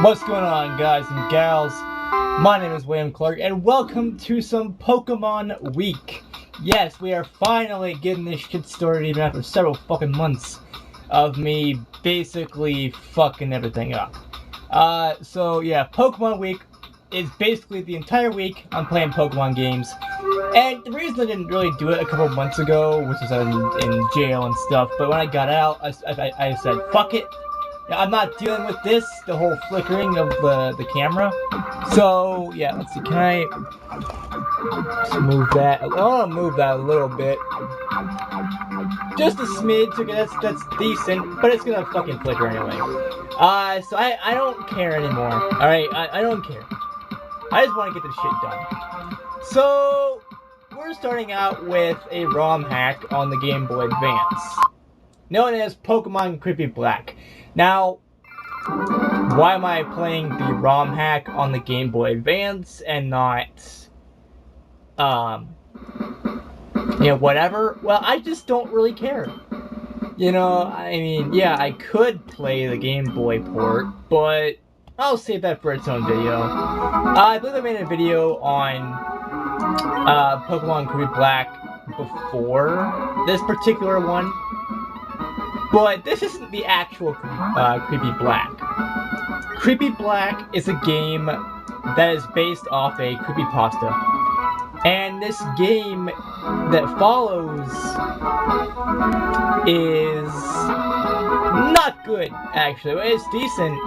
What's going on, guys and gals? My name is William Clark, and welcome to some Pokemon Week. Yes, we are finally getting this shit started even after several fucking months of me basically fucking everything up. So yeah, Pokemon Week is basically the entire week I'm playing Pokemon games. And the reason I didn't really do it a couple months ago, which was in jail and stuff, but when I got out, I said, fuck it. I'm not dealing with this, the whole flickering of the camera. So, yeah, let's see, can I just move that? I'll move that a little bit. Just a smidge, okay, that's decent, but it's gonna fucking flicker anyway. So I don't care anymore, alright? I don't care. I just want to get this shit done. So, we're starting out with a ROM hack on the Game Boy Advance, known as Pokemon Creepy Black. Now, why am I playing the ROM hack on the Game Boy Advance and not, whatever? Well, I just don't really care. I mean, yeah, I could play the Game Boy port, but I'll save that for its own video. I believe I made a video on Pokemon Creepy Black before this particular one. But this isn't the actual Creepy Black. Creepy Black is a game that is based off a creepypasta. And this game that follows is not good, actually. It's decent.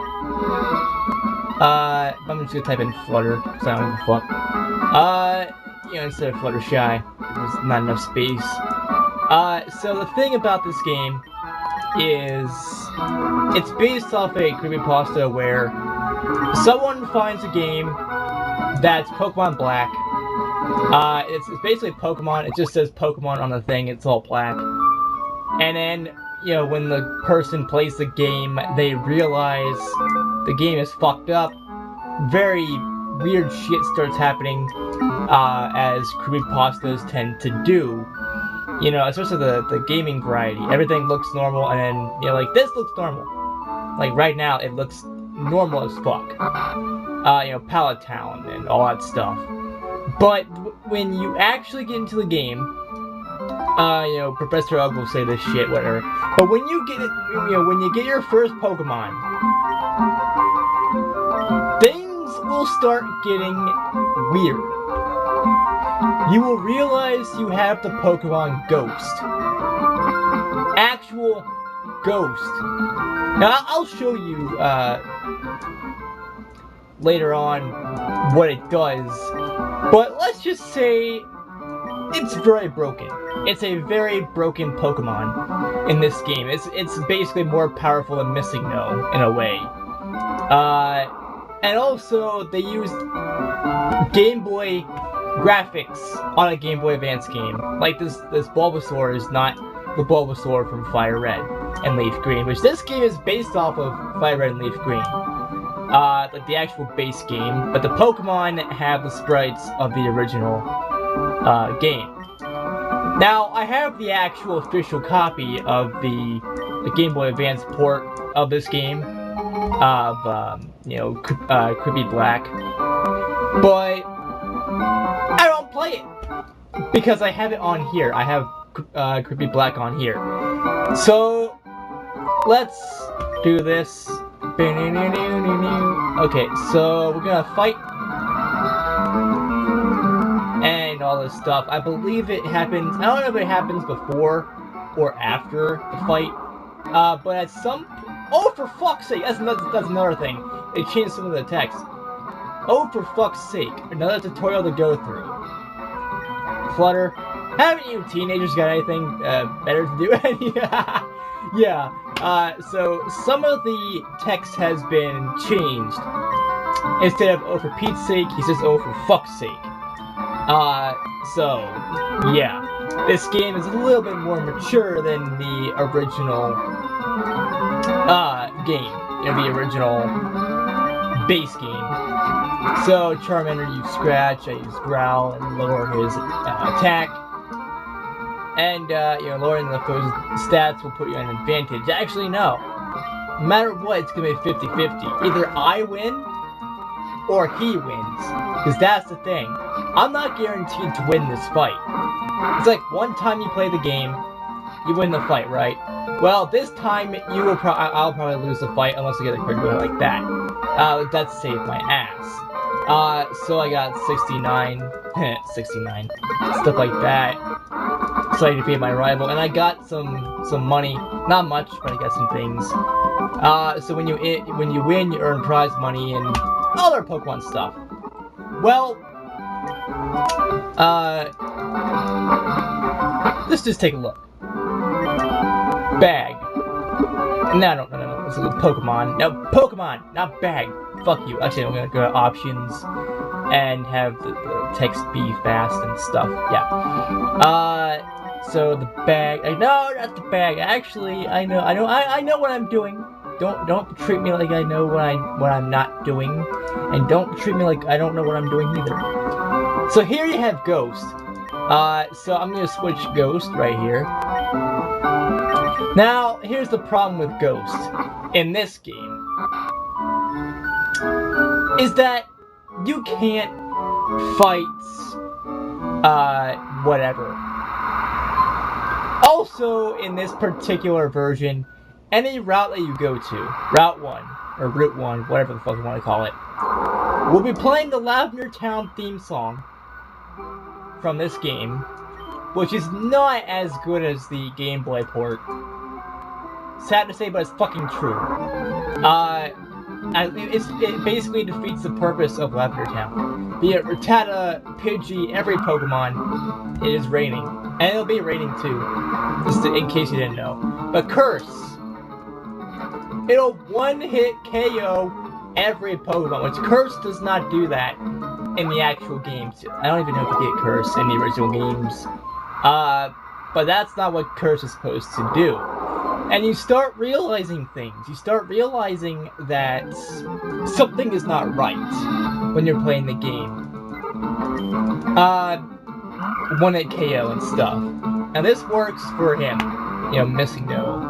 I'm just gonna type in Flutter, because I don't give a fuck. Instead of Fluttershy, there's not enough space. So the thing about this game is it's based off a creepypasta where someone finds a game that's Pokemon Black. It's basically Pokemon. It just says Pokemon on the thing. It's all black. And then, when the person plays the game, they realize the game is fucked up. Very weird shit starts happening, as creepypastas tend to do. Especially the gaming variety. Everything looks normal, and then, like, this looks normal. Like, right now, it looks normal as fuck. Pallet Town and all that stuff. But when you actually get into the game, Professor Oak will say this shit, whatever. But when you get it, when you get your first Pokemon, things will start getting weird. You will realize you have the Pokemon Ghost. Actual Ghost. Now, I'll show you, later on what it does. But let's just say it's very broken. It's a very broken Pokemon in this game. It's basically more powerful than Missing No, in a way. And also, they used Game Boy graphics on a Game Boy Advance game. Like this Bulbasaur is not the Bulbasaur from Fire Red and Leaf Green, which this game is based off of Fire Red and Leaf Green. Like the actual base game, but the Pokemon have the sprites of the original game. Now, I have the actual official copy of the Game Boy Advance port of this game, of Creepy Black, but I don't play it because I have it on here. I have Creepy Black on here. So let's do this. Okay, so we're gonna fight and all this stuff. I believe it happens. I don't know if it happens before or after the fight. But at some. Oh, for fuck's sake! That's another thing. They changed some of the text. Oh, for fuck's sake! Another tutorial to go through. Flutter, haven't you teenagers got anything better to do? Yeah. So some of the text has been changed. Instead of "oh for Pete's sake," he says "oh for fuck's sake." So yeah, this game is a little bit more mature than the original game. The original base game. So Charmander used Scratch, I used Growl, and lower his attack. And, lowering the foe's stats will put you at an advantage. Actually, no. no matter what, it's gonna be 50-50. Either I win, or he wins. Because that's the thing. I'm not guaranteed to win this fight. It's like, one time you play the game, you win the fight, right? Well, this time, I'll probably lose the fight unless I get a critical hit like that. That saved my ass. So I got 69, 69, stuff like that. So I defeated my rival, and I got some money. Not much, but I got some things. So when you win, you earn prize money and other Pokemon stuff. Well, let's just take a look. Bag. No, this is Pokemon. No, Pokemon, not bag. Fuck you. Actually, I'm gonna go to options and have the text be fast and stuff. Yeah. So the bag. No, not the bag. Actually, I know what I'm doing. Don't treat me like I know what I'm not doing, and don't treat me like I don't know what I'm doing either. So here you have Ghost. So I'm gonna switch Ghost right here. Now, here's the problem with Ghost in this game, is that you can't fight, whatever. Also, in this particular version, any route that you go to, Route 1, or Route 1, whatever the fuck you want to call it, will be playing the Lavender Town theme song from this game, which is not as good as the Game Boy port. Sad to say, but it's fucking true. It basically defeats the purpose of Lavender Town. Be it Rattata, Pidgey, every Pokemon, it is raining. And it'll be raining too, just in case you didn't know. But Curse, it'll one-hit KO every Pokemon, which Curse does not do that in the actual games. I don't even know if you get Curse in the original games. But that's not what Curse is supposed to do. And you start realizing things. You start realizing that something is not right when you're playing the game. One-hit KO and stuff. And this works for him. You know, Missing No.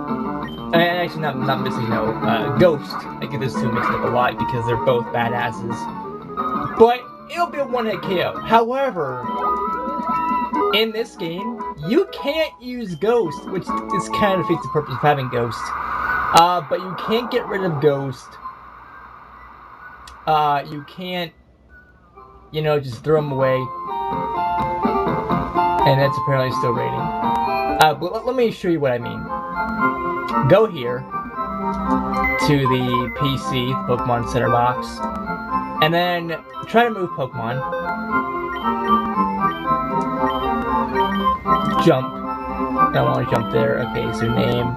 Actually, not Missing No. Ghost. I get those two mixed up a lot because they're both badasses. But it'll be a one-hit KO. However, in this game, you can't use Ghost, which is kind of defeats the purpose of having Ghost. But you can't get rid of Ghost. You can't, just throw him away. And it's apparently still raining. But let me show you what I mean. Go here to the PC, Pokemon Center box, and then try to move Pokemon. Jump. I don't want to jump there. Okay, so name.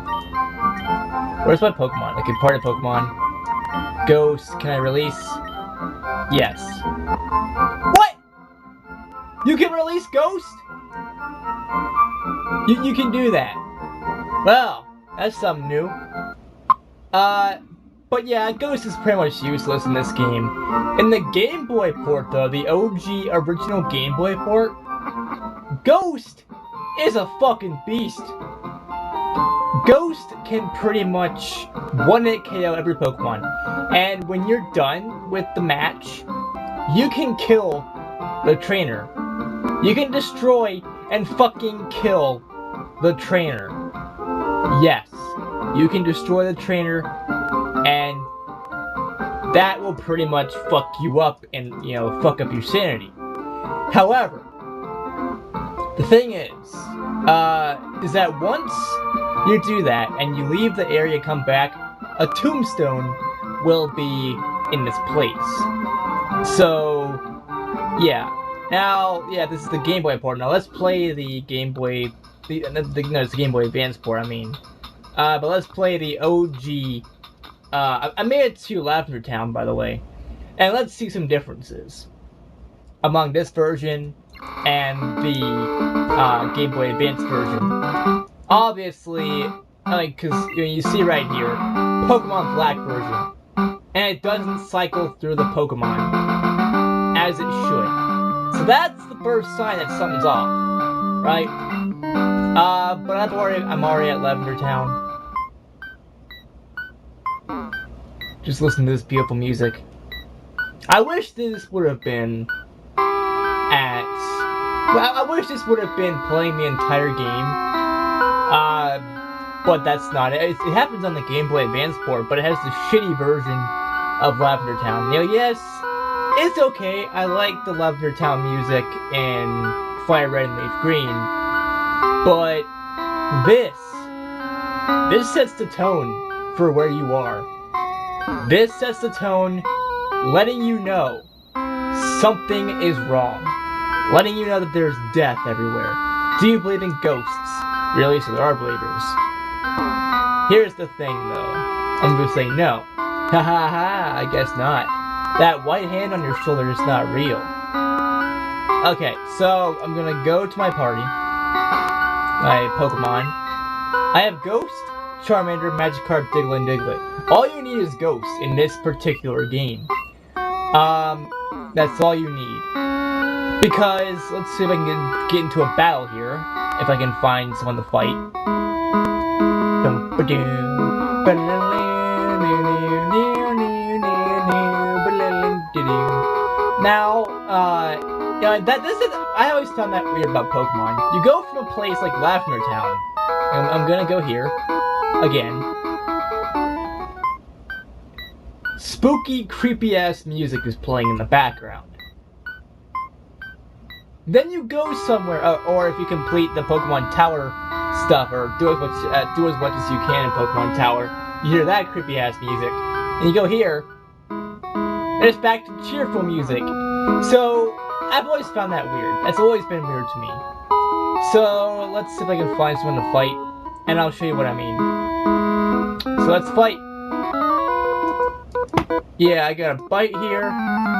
Where's my Pokemon? Okay, part of Pokemon. Ghost. Can I release? Yes. What? You can release Ghost? You can do that. Well, that's something new. But yeah, Ghost is pretty much useless in this game. In the Game Boy port, though, the OG original Game Boy port, Ghost is a fucking beast. Ghost can pretty much one-hit KO every Pokemon. And when you're done with the match, you can kill the trainer. You can destroy and fucking kill the trainer. Yes, you can destroy the trainer, and that will pretty much fuck you up and, fuck up your sanity. However, the thing is that once you do that and you leave the area, come back, a tombstone will be in this place. So, yeah. Now, yeah, this is the Game Boy port. Now let's play the Game Boy, it's the Game Boy Advance port, I mean. But let's play the OG, I made it to Lavender Town, by the way. And let's see some differences among this version and the Game Boy Advance version. Obviously, because you see right here, Pokemon Black version, and it doesn't cycle through the Pokemon as it should. So that's the first sign that something's off, right? But I'm already at Lavender Town. Just listen to this beautiful music. I wish this would have been I wish this would have been playing the entire game. But that's not it. It happens on the Game Boy Advance port, but it has the shitty version of Lavender Town. You know, yes, it's okay. I like the Lavender Town music in Fire Red and Leaf Green, but this sets the tone for where you are. This sets the tone, letting you know something is wrong. Letting you know that there's death everywhere. Do you believe in ghosts? Really? So there are believers. Here's the thing, though. I'm gonna say no. Ha ha ha, I guess not. That white hand on your shoulder is not real. Okay, so I'm gonna go to my party. My Pokemon. I have Ghost, Charmander, Magikarp, Diglett, and Diglett. All you need is Ghost in this particular game. That's all you need. Because, let's see if I can get into a battle here. If I can find someone to fight. Now, I always found that weird about Pokemon. You go from a place like Lavender Town. I'm gonna go here. Again. Spooky, creepy-ass music is playing in the background. Then you go somewhere, or if you complete the Pokemon Tower stuff, or do as much as you can in Pokemon Tower, you hear that creepy-ass music. And you go here, and it's back to cheerful music. So, I've always found that weird. That's always been weird to me. So, let's see if I can find someone to fight, and I'll show you what I mean. So let's fight. Yeah, I got a bite here.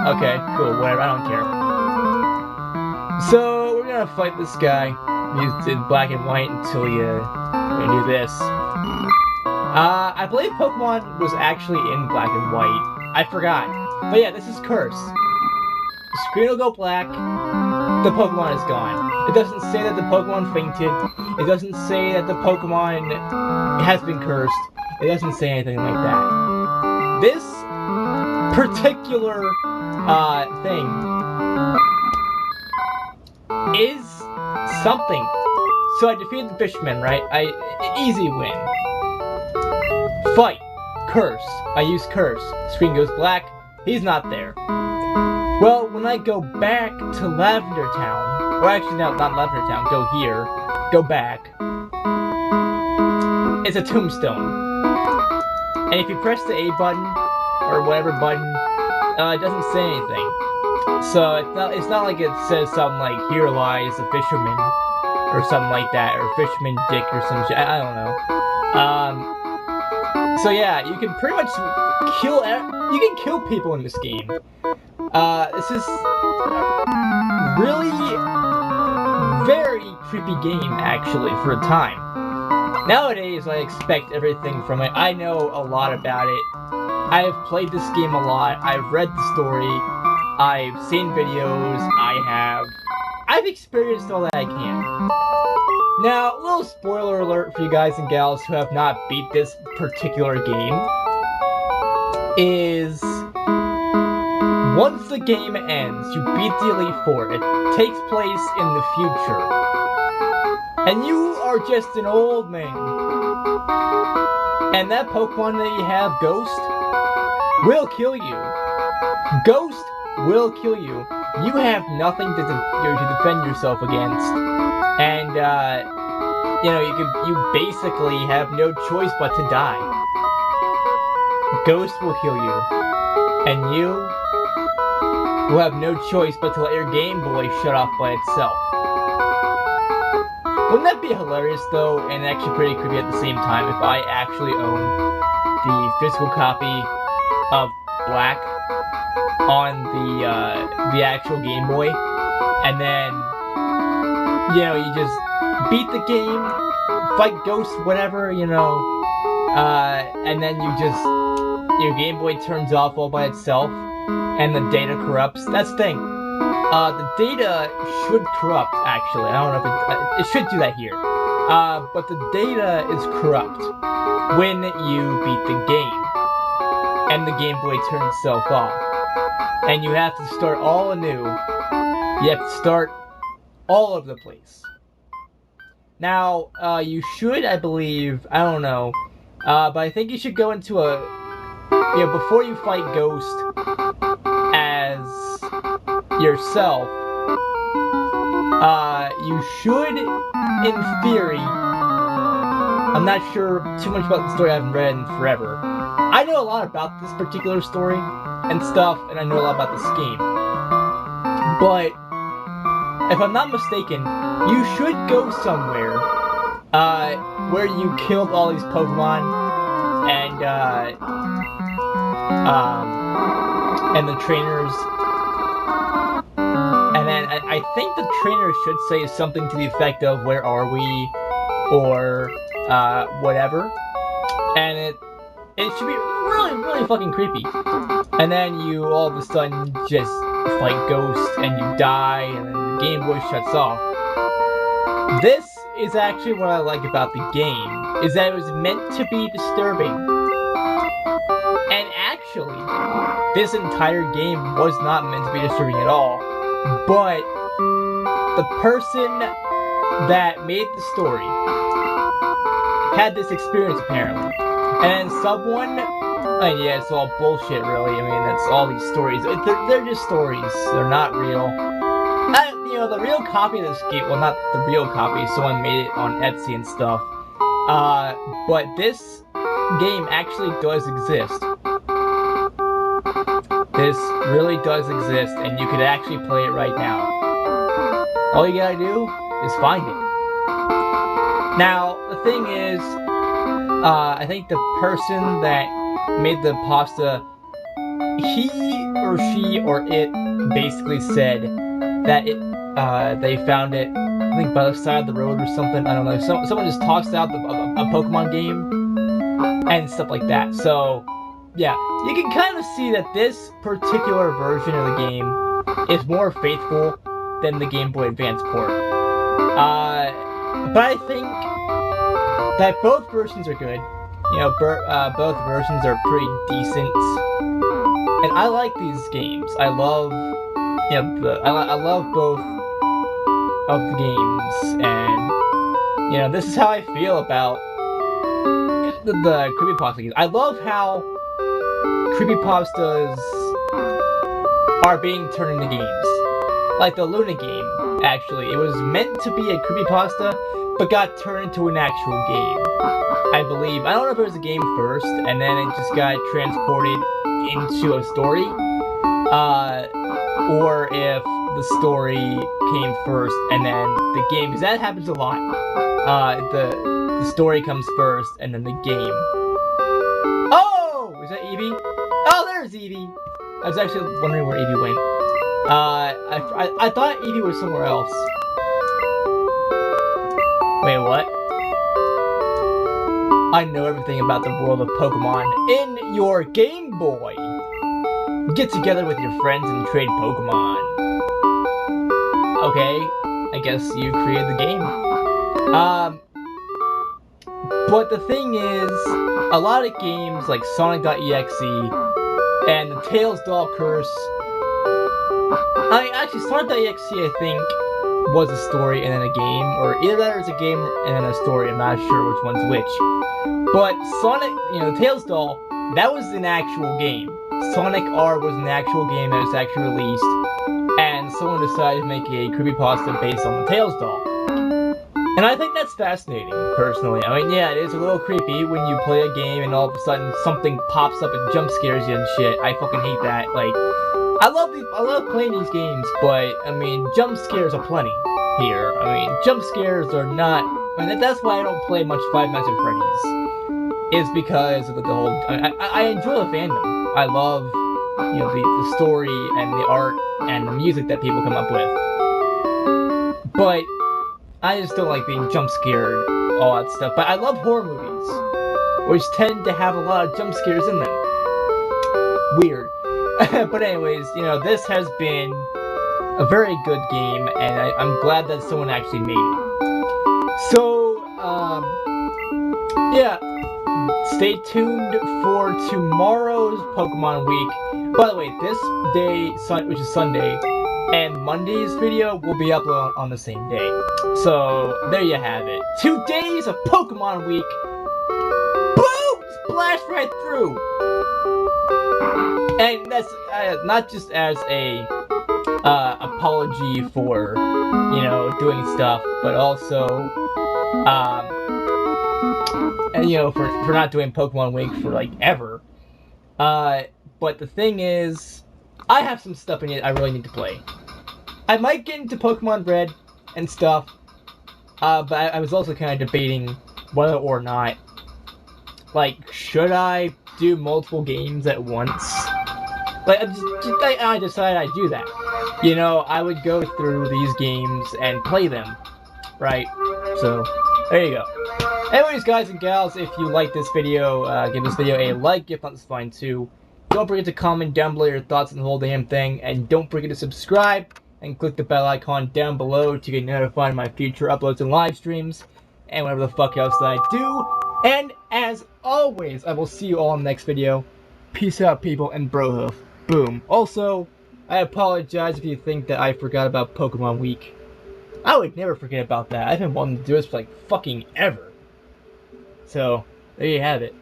Okay, cool, whatever, I don't care. So, we're gonna fight this guy. He's in black and white until you do this. I believe Pokemon was actually in black and white. I forgot. But yeah, this is Curse. The screen will go black. The Pokemon is gone. It doesn't say that the Pokemon fainted. It doesn't say that the Pokemon has been cursed. It doesn't say anything like that. This particular thing is something. So I defeated the Fisherman, right? Easy win. Fight. Curse. I use Curse. Screen goes black. He's not there. Well, when I go back to Lavender Town, or actually no, not Lavender Town, go here, go back, it's a tombstone. And if you press the A button, or whatever button, it doesn't say anything. So it's not like it says something like, here lies a fisherman, or something like that, or fisherman dick, or some shit, I don't know. So yeah, you can pretty much kill people in this game. This is a really very creepy game, actually, for a time. Nowadays, I expect everything from it. I know a lot about it. I have played this game a lot. I've read the story. I've seen videos. I've experienced all that I can. Now, a little spoiler alert for you guys and gals who have not beat this particular game is, once the game ends, you beat the Elite Four. It takes place in the future. And you are just an old man. And that Pokemon that you have, Ghost, will kill you. Ghost will kill you. You have nothing to defend yourself against. And, you basically have no choice but to die. Ghost will kill you. And you will have no choice but to let your Game Boy shut off by itself. Wouldn't that be hilarious, though, and actually pretty creepy at the same time, if I actually owned the physical copy of Black on the actual Game Boy, and then, you just beat the game, fight ghosts, whatever, and then your Game Boy turns off all by itself, and the data corrupts. That's the thing. The data should corrupt, actually. I don't know if it should do that here. But the data is corrupt when you beat the game. and the Game Boy turns itself off. And you have to start all anew. You have to start all over the place. Now, you should, I believe, I don't know, but I think you should go into before you fight Ghost as yourself, you should, in theory, I'm not sure too much about the story, I haven't read in forever. I know a lot about this particular story and stuff, and I know a lot about this game. But, if I'm not mistaken, you should go somewhere, where you killed all these Pokemon, and the trainers. And then I think the trainer should say something to the effect of, "Where are we?" or whatever. And it should be really, really fucking creepy. And then you all of a sudden just fight Ghost and you die, and then the Game Boy shuts off. This is actually what I like about the game, is that it was meant to be disturbing. And actually, this entire game was not meant to be disturbing at all. But the person that made the story had this experience apparently. And someone, and yeah, it's all bullshit really. I mean, that's all these stories. They're just stories. They're not real. The real copy of this game, well, not the real copy, someone made it on Etsy and stuff. But this game actually does exist. This really does exist, and you could actually play it right now. All you gotta do is find it. Now, the thing is, I think the person that made the pasta, he or she or it basically said that they found it, I think, by the side of the road or something. I don't know. Someone just tossed out a Pokemon game and stuff like that. So, yeah, you can kind of see that this particular version of the game is more faithful than the Game Boy Advance port. But I think that both versions are good. Both versions are pretty decent, and I like these games. I love, I love both of the games, and this is how I feel about the creepypasta games. I love how creepypastas are being turned into games. Like the Luna game, actually. It was meant to be a creepypasta, but got turned into an actual game. I believe. I don't know if it was a game first, and then it just got transported into a story. Or if the story came first, and then the game, because that happens a lot. The story comes first, and then the game. Oh! Is that Eevee? Oh, there's Eevee! I was actually wondering where Eevee went. I thought Eevee was somewhere else. Wait, what? I know everything about the world of Pokemon in your Game Boy! Get together with your friends and trade Pokemon. Okay, I guess you created the game. But the thing is, a lot of games like Sonic.exe and the Tails Doll Curse. Actually, Sonic.exe I think was a story and then a game, or either that or it's a game and then a story. I'm not sure which one's which. But Sonic, Tails Doll, that was an actual game. Sonic R was an actual game that was actually released, and someone decided to make a creepypasta based on the Tails Doll. And I think that's fascinating, personally. I mean, yeah, it is a little creepy when you play a game and all of a sudden something pops up and jump scares you and shit. I fucking hate that. Like, I love playing these games, but, I mean, jump scares are plenty here. I mean, jump scares are not... I mean, that's why I don't play much Five Nights at Freddy's. Is because of the whole... I enjoy the fandom. I love, the story and the art and the music that people come up with. But I just don't like being jump scared, all that stuff. But I love horror movies, which tend to have a lot of jump scares in them. Weird. But anyways, this has been a very good game, and I'm glad that someone actually made it. So, yeah. stay tuned for tomorrow's Pokemon Week. By the way, this day, which is Sunday, and Monday's video will be uploaded on the same day. So, there you have it. 2 days of Pokemon Week. Boom! Splash right through! And that's not just as a apology for, you know, doing stuff, but also, and, you know, for not doing Pokemon Week for, like, ever. But the thing is, I have some stuff in it I really need to play. I might get into Pokemon Red and stuff, but I was also kind of debating whether or not, like, should I do multiple games at once? Like, I decided I'd do that. You know, I would go through these games and play them, right? So, there you go. Anyways, guys and gals, if you like this video, give this video a like, if not, that's fine too. Don't forget to comment down below your thoughts on the whole damn thing, and don't forget to subscribe and click the bell icon down below to get notified of my future uploads and live streams, and whatever the fuck else that I do. And as always, I will see you all in the next video. Peace out, people, and brohoof. Boom. Also, I apologize if you think that I forgot about Pokemon Week. I would never forget about that. I've been wanting to do this for like fucking ever. So, there you have it.